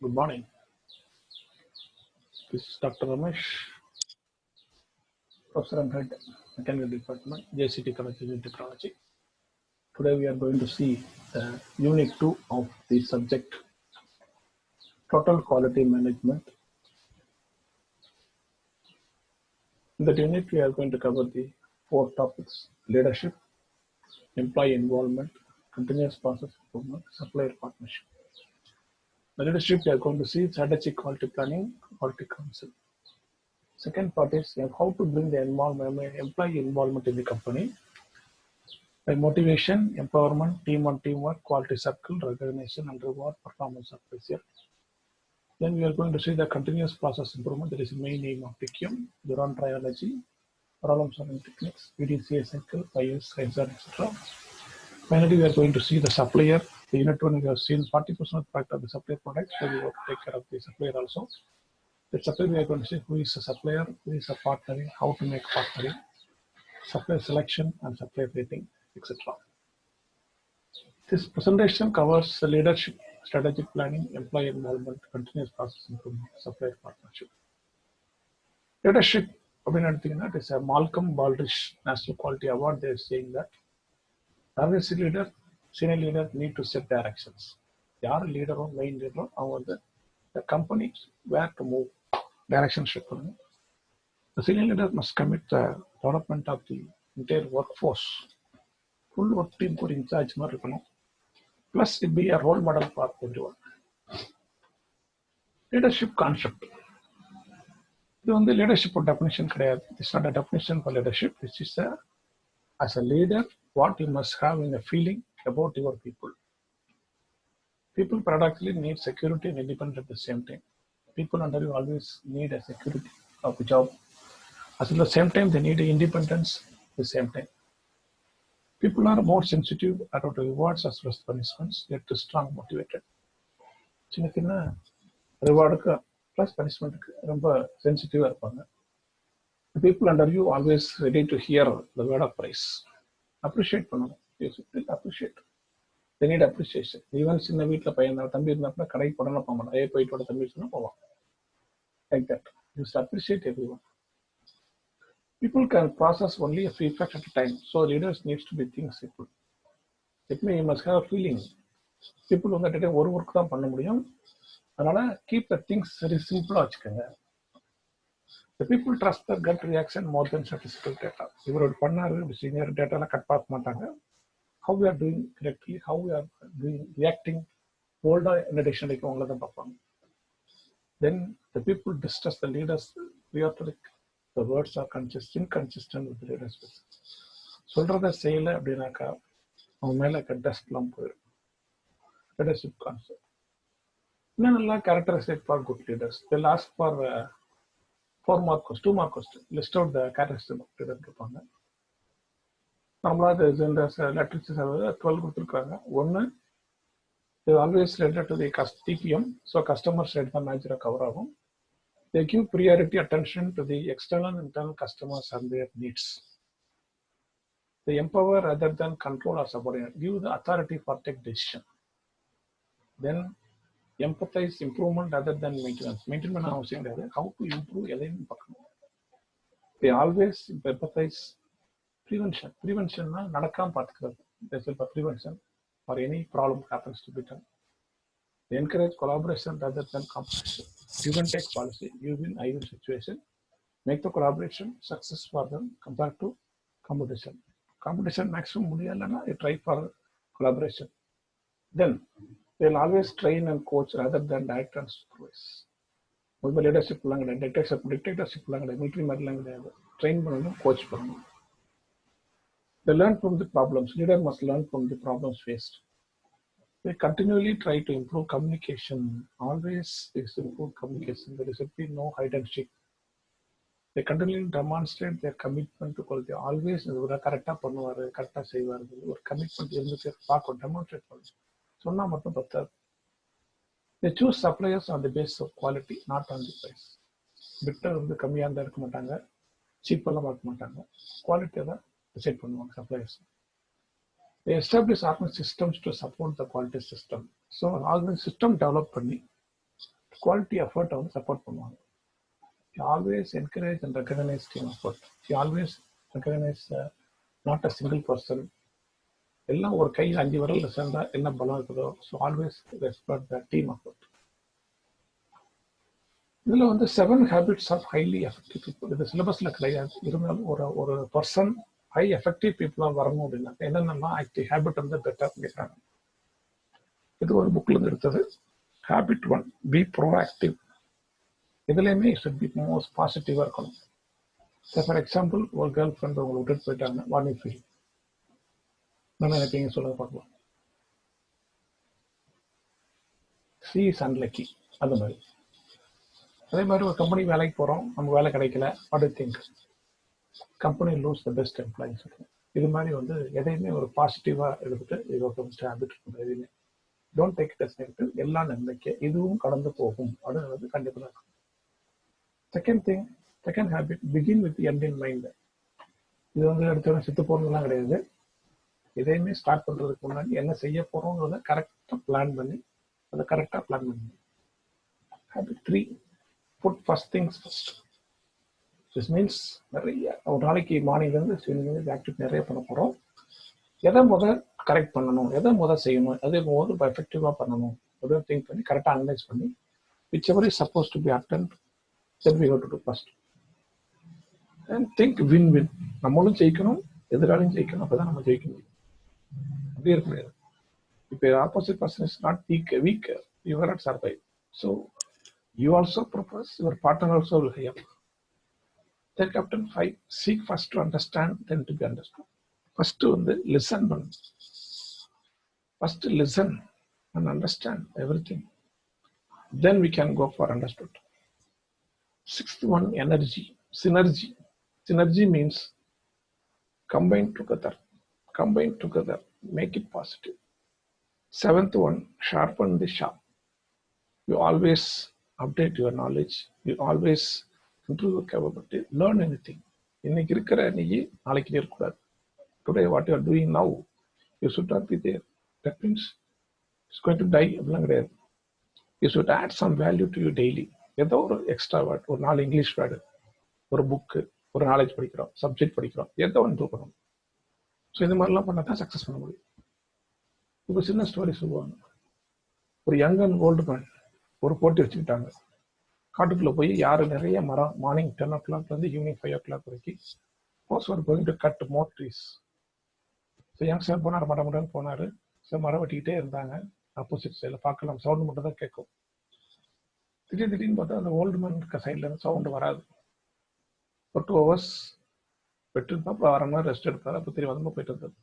Good morning. This is Dr. Ramesh, Professor and Head, Mechanical Department, JCT College of Technology. Today we are going to see Unit 2 of the subject Total Quality Management. In that unit, we are going to cover the 4 topics: leadership, employee involvement, continuous process improvement, supplier partnership. The leadership, we are going to see strategic quality planning, quality council. Second part is how to bring the employee involvement in the company by motivation, empowerment, team on teamwork, quality circle, recognition and reward, performance appraisal. Then we are going to see the continuous process improvement. That is the main aim of TQM, Duran triology, problem solving techniques, PDCA cycle, 5 years, etc. Finally, we are going to see the supplier. The unit 1 we have seen 40% of the the supplier product, so we have to take care of the supplier also. The supplier we are going to see who is a supplier, who is a partnering, how to make partnering, supplier selection and supplier rating, etc. This presentation covers the leadership, strategic planning, employee involvement, continuous process improvement, supplier partnership. Leadership, that is a Malcolm Baldrige National Quality Award. They are saying that always a leader, senior leader need to set directions. They are a leader or main leader over the company where to move, direction shift. The senior leader must commit the development of the entire workforce. Full work team for in charge, plus it be a role model for everyone. Leadership concept. The only leadership definition, it's not a definition for leadership. This is as a leader, what you must have in a feeling about your people. People paradoxically need security and independence at the same time. People under you always need a security of a job. At the same time, they need independence at the same time. People are more sensitive about rewards as well as punishments, yet strong motivated. Reward plus punishment are sensitive. The people under you always ready to hear the word of praise. Appreciate. Appreciate. They need appreciation. Even in the week, like that. Just appreciate everyone. People can process only a few facts at a time. So leaders needs to be think simple. It means you must have a feeling. People who get one work keep the things very simple. The people trust the gut reaction more than statistical data. If you have senior data, how we are doing correctly, how we are doing reacting, older in addition to then the people distrust the leaders. Rhetoric. The words are inconsistent with the leader's message. Soldier say abdinaka, like a dust lump. Leadership concept. None characteristic for good leaders. They'll ask for 4 mark questions, 2 mark questions. List out the characteristics of leader. Normally, there's a literature 12. One, they always related to the TQM, so customers rate the manager cover. They give priority attention to the external and internal customers and their needs. They empower rather than control or subordinate. Give the authority for take decision. Then empathize improvement rather than maintenance. Maintenance how to improve. They always empathize prevention. Prevention there's a prevention for any problem happens to be done. They encourage collaboration rather than competition. Give and take policy, you win, I win situation. Make the collaboration success for them compared to competition. Competition maximum, you try for collaboration. Then they'll always train and coach rather than direct and supervise. Leadership, dictatorship, military, train, coach. They learn from the problems. Leader must learn from the problems faced. They continually try to improve communication. Always is improve communication. There is no hide and seek. They continually demonstrate their commitment to quality. Always commitment demonstrate. So they choose suppliers on the basis of quality, not on the price. Bitter cheap quality decide suppliers. They establish systems to support the quality system. So all the system developed quality effort வந்து support பண்ணுவாங்க. You always encourage and recognize team effort. You always recognize not a single person. எல்லாம் ஒரு கை 5 விரல்ல சேர்ந்தா என்ன பலம் இருக்குதோ. So always respect the team effort. இதில் வந்து 7 habits of highly effective people. இது சிலபஸில் கிடையாது. இருந்தாலும் ஒரு பர்சன் ஹை எஃபெக்டிவ் பீப்புளாக வரணும் அப்படின்னா என்னென்னா ஆக்டிவ் ஹேபிட் வந்து பெட்டர் கேட்குறாங்க. இது ஒரு புக்கில் இருந்து எடுத்தது. Habit 1, B proactive. இதுலேயுமே ஷுட் பி மோஸ்ட் பாசிட்டிவாக இருக்கணும். ஃபார் எக்ஸாம்பிள், ஒரு கேர்ள் ஃப்ரெண்ட் உங்களை விட்டுட்டு போயிட்டாங்க, வாட் யூ ஃபீல்? என்ன நினைப்பீங்க சொல்லுங்க பார்க்கலாம். C is unlucky. அந்த மாதிரி. அதே மாதிரி ஒரு கம்பெனி வேலைக்கு போகிறோம், நம்ம வேலை கிடைக்கல, what you think? Company lose the best employees. இது மாதிரி வந்து எதையுமே ஒரு பாசிட்டிவாக எடுத்துட்டு இது ஒரு ஹேபிட் இருக்கும். எதுவுமே don't take it as negative. எல்லா நன்மைக்கு இதுவும் கடந்து போகும் அப்படின்றது கண்டிப்பாக இருக்கும். Second habit, begin with end in mind. இது வந்து எடுத்தோடனே சித்து போகிறதுலாம் கிடையாது. எதையுமே ஸ்டார்ட் பண்ணுறதுக்கு முன்னாடி என்ன செய்ய போகிறோங்கிறத கரெக்டாக பிளான் பண்ணி அதை கரெக்டாக பிளான் பண்ணி. Habit 3, put first things first. This means நிறைய ஒரு நாளைக்கு மார்னிங்லேருந்து ஆக்டிவிட்டி நிறைய பண்ண போகிறோம். எதை முதல் கரெக்ட் பண்ணணும், எதை முதல் செய்யணும், அதே போது எஃபெக்டிவாக பண்ணணும் அப்படின்னு திங்க் பண்ணி கரெக்டாக அனலைஸ் பண்ணி whichever is suppose to be attend then we have to do first. And think win-win. நம்மளும் ஜெயிக்கணும், எதிராளியும் ஜெயிக்கணும். அப்பதான் நம்ம ஜெயிக்க முடியும். அப்படியே இருக்க முடியாது. இப்போ opposite person is not weak, you cannot survive. So you also propose, your partner also will help. Then Captain 5, seek first to understand, then to be understood. First வந்து listen பண்ணு. First listen and understand everything. Then we can go for understood. 6th one, energy, synergy. Synergy means combine together, make it positive. 7th one, sharpen the sharp. You always update your knowledge, you always improve your capability, learn anything. இன்னைக்கு இருக்கிற நீ நாளைக்கு இருக்கக்கூடாது. Today what you are doing now, you should not be there. That means it's going to die. அப்படிலாம் கிடையாது. You should add some value to you daily. ஏதோ ஒரு extra word, ஒரு 4 இங்கிலீஷ் வேர்டு, ஒரு புக்கு, ஒரு நாலேஜ் படிக்கிறோம், subject படிக்கிறோம், ஏதோ ஒன்று தூக்கணும். ஸோ இது மாதிரிலாம் பண்ணால் தான் சக்ஸஸ் பண்ண முடியும். இப்போ சின்ன ஸ்டோரி சொல்லுவாங்க. ஒரு யங் அண்ட் ஓல்டு மேன் ஒரு போட்டி வச்சுக்கிட்டாங்க. காட்டுக்குள்ளே போய் யார் நிறைய மரம், மார்னிங் 10 o'clock ஈவினிங் 5 o'clock வரைக்கும் போஸ் ஒரு going to cut more trees. So youngster போனார், மடம் போனார். ஸோ மரம் வெட்டிக்கிட்டே இருந்தாங்க. ஆப்போசிட் சைடில் பார்க்கலாம், சவுண்டு மட்டும் தான் கேட்கும். திடீர்னு பார்த்தா அந்த ஓல்டு மேன் இருக்க சைட்ல இருந்து சவுண்டு வராது. ஒரு 2 hours விட்டுருந்தா அப்புறம் 1 hour ரெஸ்ட் எடுத்தாரு. அப்போ திரும்ப போயிட்டு இருந்தது.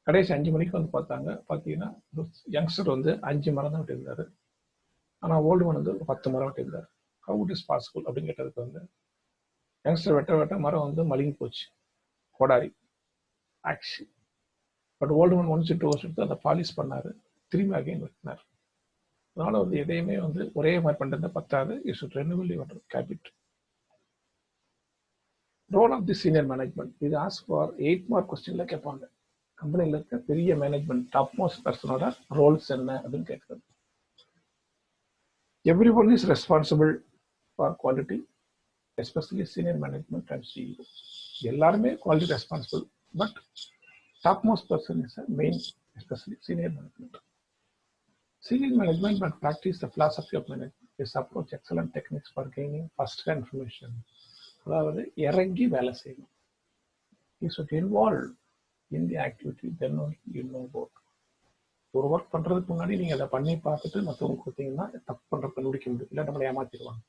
கடைசி 5 மணிக்கு வந்து பார்த்தீங்கன்னா யங்ஸ்டர் வந்து 5 மரம் தான் வெட்டியிருந்தாரு. ஆனால் ஓல்டு மேன் வந்து 10 மரம் வெட்டியிருந்தாரு. ஹவு இட் இஸ் பாசிபிள் அப்படின்னு கேட்டதுக்கு வந்து யங்ஸ்டர் வெட்ட மரம் வந்து மலிங்கி போச்சு, கோடாரி ஆக்சி. பட் ஓல்டு மேன் 1 2 hours எடுத்து அதை பாலிஷ் பண்ணாரு, திரும்பி அகைன் வெட்டினார். அதனால வந்து எதையுமே வந்து ஒரே மாதிரி பண்ணுறது பத்தாது. You should renewal your habit. Role of the senior management. இது ஆஸ்க் ஃபார் 8 மார்க் கொஸ்டின்ல கேட்பாங்க. கம்பெனியில் இருக்க பெரிய மேனேஜ்மெண்ட் டாப் மோஸ்ட் பர்சனோட ரோல்ஸ் என்ன அப்படின்னு கேட்குறது. Everyone is responsible for quality, especially senior management and CEO. எல்லாருமே quality responsible, but top most person is a main, especially senior management. Senior management must practice the philosophy of management. This approach excellent techniques for gaining first-hand information. அதாவது இறங்கி வேலை செய்யணும். You should involve in the activity, then you know about. ஒரு work பண்றதுக்கு முன்னாடி நீங்க அதை பண்ணி பார்த்துட்டு மற்றவங்க கொடுத்தீங்கன்னா தப்பு பண்ற கண்டுபிடிக்க முடியும், இல்லை நம்மளை ஏமாத்திடுவாங்க.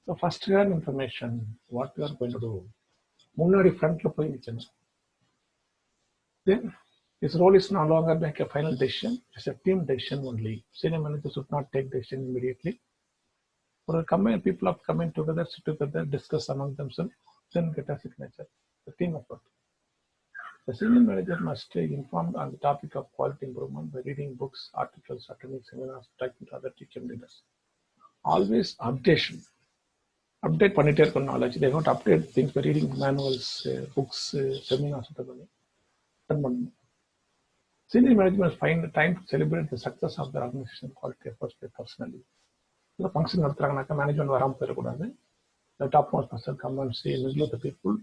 So first hand information, what you are going to do, முன்னாடி ஃப்ரண்ட்ல போய் நிற்கணும். Then his role is no longer make a final decision, it's a team decision only. Senior managers should not take decision immediately. For a company, people have come in together, sit together, discuss among themselves, then get a signature. The team effort. The senior manager must stay informed on the topic of quality improvement by reading books, articles, attending seminars, talking to other TQM leaders. Always updation. Update பண்ணிட்டே இருக்கணும் knowledge. They don't update things by reading manuals, books, seminars. Attend பண்ணணும். Senior management find the time to celebrate the success of the organization quality efforts personally. The function நடத்துறாங்கனாக்கா management வராமல் போயிடக்கூடாது. The topmost person come and say in the middle of the people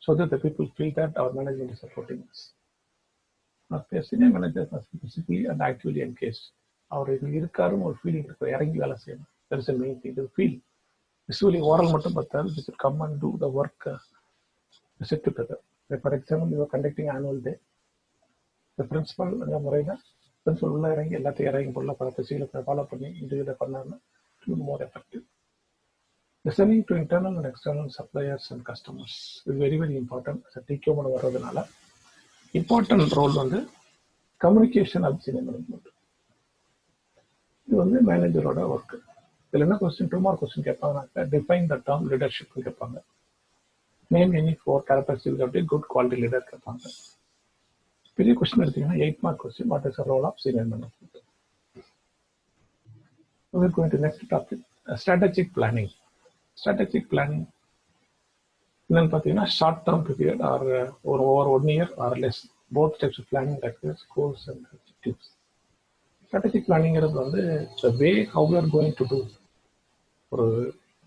so that the people feel that our management is supporting us. The senior manager must be physically and actively engaged. அவர் இது இருக்காருன்னு ஒரு feeling இருக்கு, இறங்கி வேலை செய்யணும். That is the main thing. The feel. Visually oral மட்டும் பார்த்தால் they should come and do the work sit together. For example, you are conducting annual day. The principal அந்த முறையில் பிரின்சிபல் உள்ள இறங்கி எல்லாத்தையும் இறங்கி உள்ள ப்ரொசீஜரை ஃபாலோ பண்ணி இண்டிவிஜுவலை பண்ணாங்கன்னா it will be more effective. Listening to internal and external suppliers and customers is very, very important. As a TQM வர்றதுனால important role வந்து communication of senior management. இது வந்து மேனேஜரோட ஒர்க். இதில் என்ன கொஸ்டின், 2 மார்க் கொஸ்டின் கேட்பாங்கன்னாக்கா define the term leadership கேட்பாங்க. Name any 4 characteristics of good quality leader கேட்பாங்க. பெரிய கொஸ்டின் எடுத்தீங்கன்னா 8 mark question, what is the role of senior management. We are going to next topic, strategic planning. Strategic planning என்னன்னு பார்த்தீங்கன்னா short term period or over 1 year or less. Both types of planning requires goals and objectives. Strategic planning வந்து the way how we are going to do ஒரு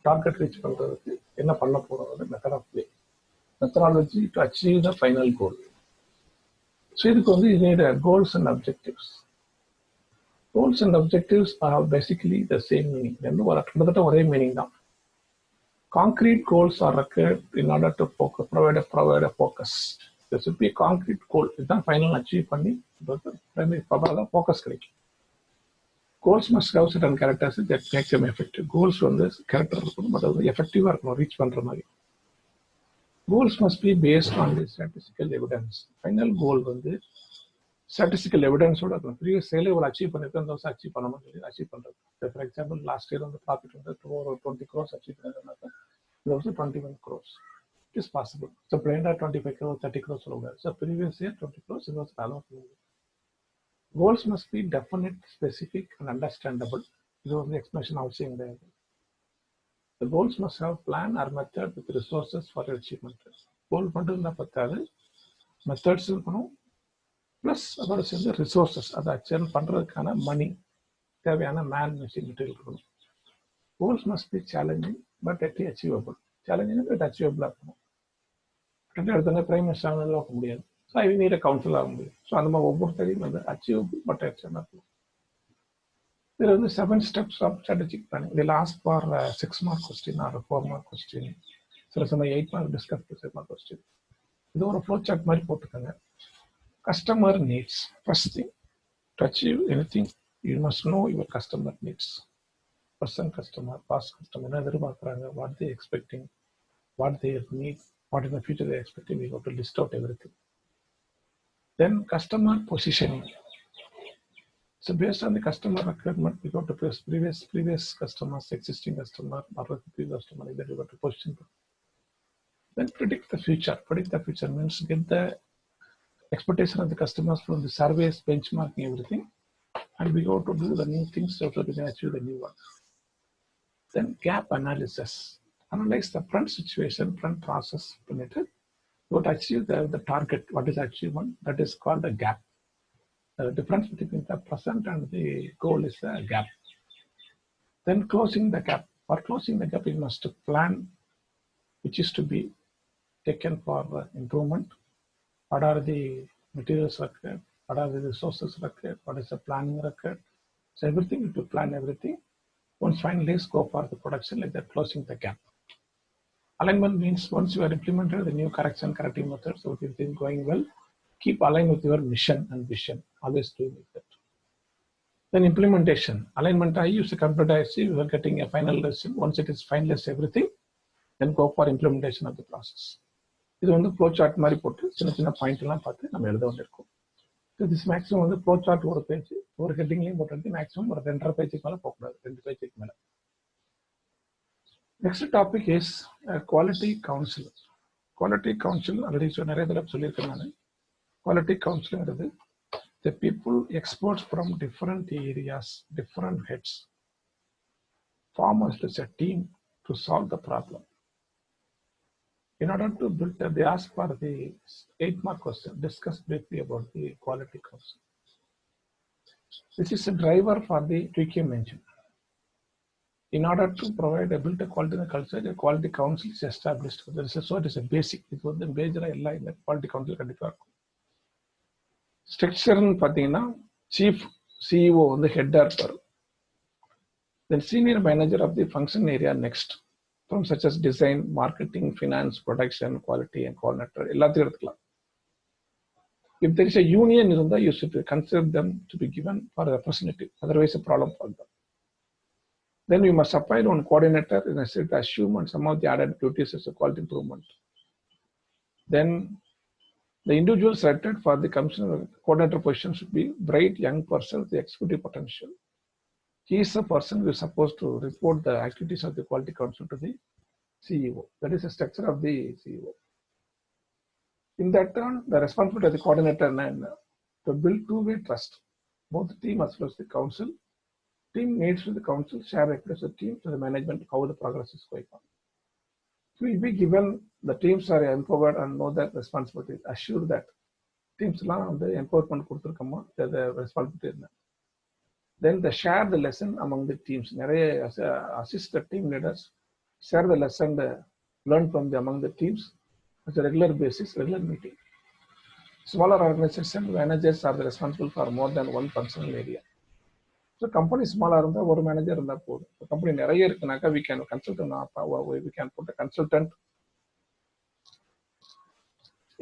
target reach பண்ணுறதுக்கு என்ன பண்ண போகிறோம், methodology to achieve the final goal. So இதுக்கு வந்து இதோட goals and objectives. Goals and objectives are basically the same meaning. ரெண்டும் கிட்டத்தட்ட ஒரே மீனிங் தான். Concrete goals are required in order to provide a focus. There should be a concrete goal. இதுதான் final achieve பண்ணி focus கிடைக்கும். Goals must have certain characters that make them effective. Goals வந்து character இருக்கணும், but அது எஃபெக்டிவாக இருக்கணும் reach பண்ணுற மாதிரி. Goals must be based on the statistical evidence. Final goal வந்து statistical evidence-ஓட இருக்கணும். ப்ரீவியஸ் சேலை இவ்வளோ அச்சீவ் பண்ணிருக்கோம், இந்த வருஷம் அச்சீவ் பண்ண முடியும், அச்சீவ் பண்ணுறது. ஃபார் எக்ஸாம்பிள் லாஸ்ட் இயர் வந்து ப்ராஃபிட் வந்து ஒரு 20 crores அச்சீவ் பண்ணிருக்கோம்னாக்கா இந்த வருஷம் 21 crores. It is possible. So பிளைண்டாக 25 crores 30 crores சொல்லக்கூடாது. ஸோ ப்ரீவியஸ் இயர் 20 crores இந்த வருஷம் அலோவ் பண்ணுது. Goals must be definite, specific and understandable. இது வந்து எக்ஸ்பிளேஷன் அவசியம் கிடையாது. The goals must have plan or method with resources for achievement. கோல் மட்டும் இருந்தால் பத்தாது, மெத்தட்ஸ் இருக்கணும், ப்ளஸ் அதோட சேர்ந்து ரிசோர்ஸஸ், அதை அச்சீவ் பண்ணுறதுக்கான மணி, தேவையான மேன் மிஷின் மெட்டீரியல் இருக்கணும். Goals must be challenging but achievable. Challenging but அச்சீவபிளாக இருக்கணும். எடுத்தோடனே பிரைம் மினிஸ்டர் ஆக முடியாது. ஸோ ஐ நீட் கவுன்சில் ஆக முடியும். ஸோ அந்த மாதிரி ஒவ்வொருத்தரையும் வந்து அச்சீவபிள் பட் அச்சீவ் இருக்கணும். இதில் வந்து 7 steps of strategic planning. They'll ask for 6 mark question or 4 mark question. சில சமயம் 8 mark discuss 7 mark question. இது ஒரு ஃப்ளோ சார்ட் மாதிரி போட்டுக்கோங்க. Customer needs. First thing, to achieve anything you must know your customer needs. Present customer, past customer என்ன எதிர்பார்க்குறாங்க, what they expecting, what they need, what in the future they expecting. You have to list out everything. Then customer positioning. So based on the customer requirement, we go to previous customers, existing customer, or repeat customer, that you got to position. Then predict the future. Predict the future means get the expectation of the customers from the surveys, benchmarking everything, and we go to do the new things so that we can achieve the new ones. Then gap analysis. Analyze the front situation, front process, to achieve the target. What is achievement? That is called the gap. The difference between the present and the goal is a gap. Then closing the gap. For closing the gap, you must plan which is to be taken for improvement. What are the materials required? What are the resources required? What is the planning required? So everything, to plan everything. Once finally go for the production, like that, closing the gap. Alignment means once you have implemented the new correction, corrective methods, so everything going well, keep aligned with your mission and vision. Always do like that. Then implementation. Alignment, I use a computer IC, we are getting a final lesson. Once it is finalized everything, then go for implementation of the process. இது வந்து flow chart மாதிரி போட்டு சின்ன சின்ன point எல்லாம் பார்த்து நம்ம எழுத வேண்டியிருக்கும். திஸ் மேக்ஸிமம் வந்து ஃப்ளோ சார்ட் ஒரு பேஜ், ஒரு ஹெட்டிங்லையும் போட்டு மேக்ஸிமம் ஒரு 2.5 பேஜுக்கு மேலே போகக்கூடாது, 2 பேஜுக்கு மேலே. Next topic is quality council. Quality council already நிறைய தடவை சொல்லியிருக்கேன் நான். Quality counseling is the people, experts from different areas, different heads, form as a team to solve the problem. In order to build, they ask for the 8 mark question. Discuss briefly about the quality counseling. This is a driver for the TQM engine. In order to provide a built a quality in the culture, a quality council is established. So it is a basic. It was the major line that quality council கண்டிப்பா இருக்கும். Structure பார்த்தீங்கன்னா chief CEO வந்து ஹெட்டா இருப்பார். Then senior manager of the function area next, from such as design, marketing, finance, production, quality, and coordinator. எல்லாத்தையும் எடுத்துக்கலாம். If there is a union, you should consider them to be given for a representative. Otherwise, a problem for them. Then we must appoint one coordinator in a set assume and some of the added duties as a quality improvement. Then the individual selected for the commissioner coordinator position should be bright young person with the executive potential. He is the person who is supposed to report the activities of the quality council to the CEO. That is the structure of the CEO. In that turn, the responsibility of the coordinator and to build two-way trust, both the team as well as the council. Team needs to the council share across the team to the management how the progress is going on. It will be given the teams are empowered and know that responsibility. Assure that teams the empowerment the responsibility. Then they share the lesson among the teams. Assist the team leaders, share the lesson learned from among the teams on a regular basis, regular meeting. Smaller organization managers are responsible for more than one functional area. So company smaller one manager in the board. The company we can consult we can put a consultant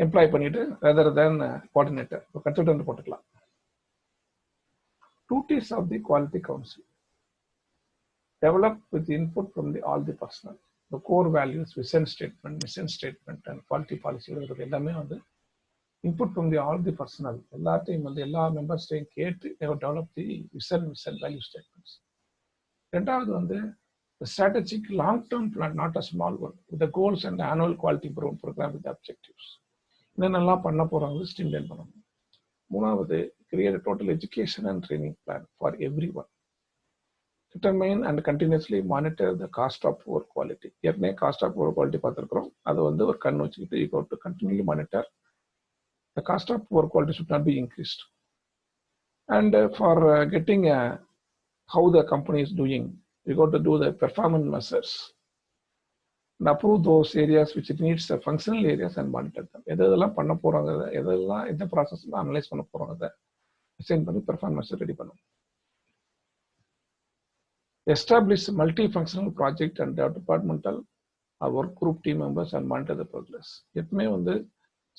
employee rather than coordinator. So consultant போட்டுக்கலாம். Duties of the quality council. Develop with input from all the personnel. The core values, vision statement, mission statement, and quality policy. Input from all the personnel. All members they have developed the vision value statements. The strategic long-term plan, not a small one, with the goals and the annual quality improvement program with the objectives. Then streamline பண்ணணும். Create a total education and training plan for everyone. Determine and continuously monitor the cost of poor quality. Cost of poor quality you got to continually monitor. The cost of poor quality should not be increased. And for getting how the company is doing, you got to do the performance measures and approve those areas which it needs the functional areas and monitor them. எதெல்லாம் பண்ண போறாங்க, எதெல்லாம் இந்த ப்ராசஸ்ல analyse பண்ண போறாங்க, assign பண்ணி performance ready பண்ணும். Establish multi-functional project and departmental or work group team members and monitor the progress. எப்பவுமே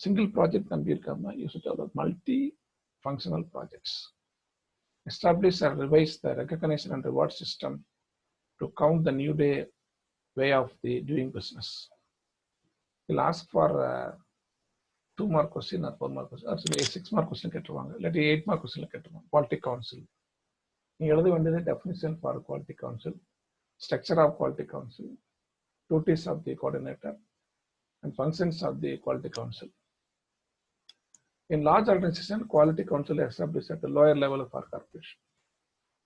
single project நம்பி இருக்காம you should develop multi-functional projects. Establish and revise the recognition and reward system to count the new day way of the doing business. You'll ask for 2 mark question or 4 mark question, or 6 mark question கேட்டுருவாங்க, இல்லாட்டி 8 mark question கேட்டுருவாங்க. Quality council. நீங்க எழுத வேண்டியது definition for quality council, structure of quality council, duties of the coordinator, and functions of the quality council. In large organization, quality council is established at the lower level of our corporation.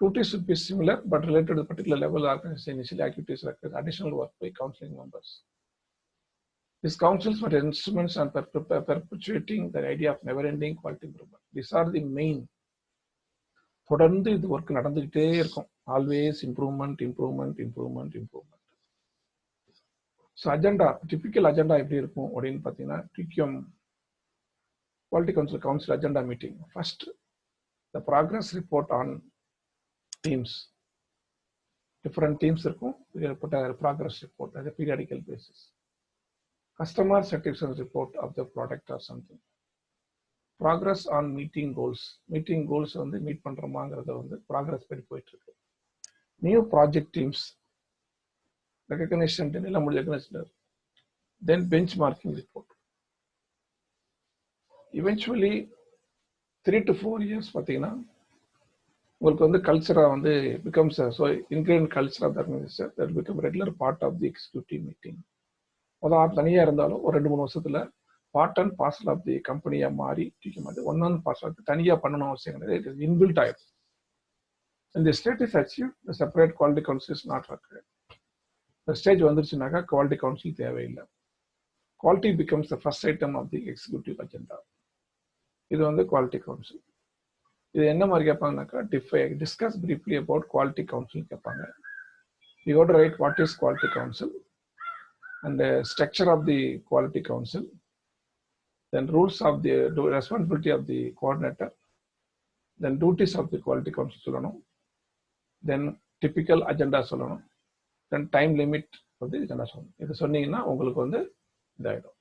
Duties should be similar but related to the particular level of organization. Initial activities require additional work by counseling members. These councils were instruments on perpetuating the idea of never-ending quality improvement. These are the main. தொடர்ந்து இது work நடந்துகிட்டே இருக்கும். Always improvement improvement improvement improvement. So agenda, typical agenda எப்படி இருக்கும் அப்படின்னு பார்த்தீங்கன்னா, TQM Quality Council agenda meeting. First, the progress report on teams. Different teams இருக்கும். We will put a progress report as a periodical basis. Customer satisfaction report of the product or something. Progress on meeting goals. Meeting goals meet பண்றோமாங்கிறத progress படி போயிட்டு இருக்கு. New project teams. Recognition எல்லாம் முடிஞ்சு. Then benchmarking report. Eventually 3 to 4 years பார்த்தீங்கன்னா உங்களுக்கு கல்ச்சரா becomes a so ingrained culture of the organization that will become a regular part of the executive meeting. தனியா இருந்தாலும் ஒரு 2-3 வருஷத்துல part and parcel of the company மாறி one parcel தனியா பண்ணணும் அவசியம் கிடையாது. It is inbuilt ஆயிடும். And the state is achieved, the separate quality council is not required. The stage வந்துருச்சுனாக்கா quality council தேவையில்லை. Quality becomes the first item of the executive agenda. இது quality council. இது என்ன மாதிரி கேட்பாங்கனாக்கா, discuss briefly about quality council கேட்பாங்க. You got to write what is quality council and the structure of the quality council, then rules of the responsibility of the coordinator, then duties of the quality council சொல்லணும், then typical agenda சொல்லணும், then time limit of the agenda சொல்லணும். இது சொன்னீங்கன்னா உங்களுக்கு வந்து இதாயிடும்.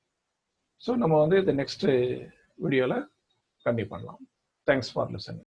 So நம்ம வந்து இந்த நெக்ஸ்ட் வீடியோவில் கண்டிப்பாக பண்ணலாம். Thanks for listening.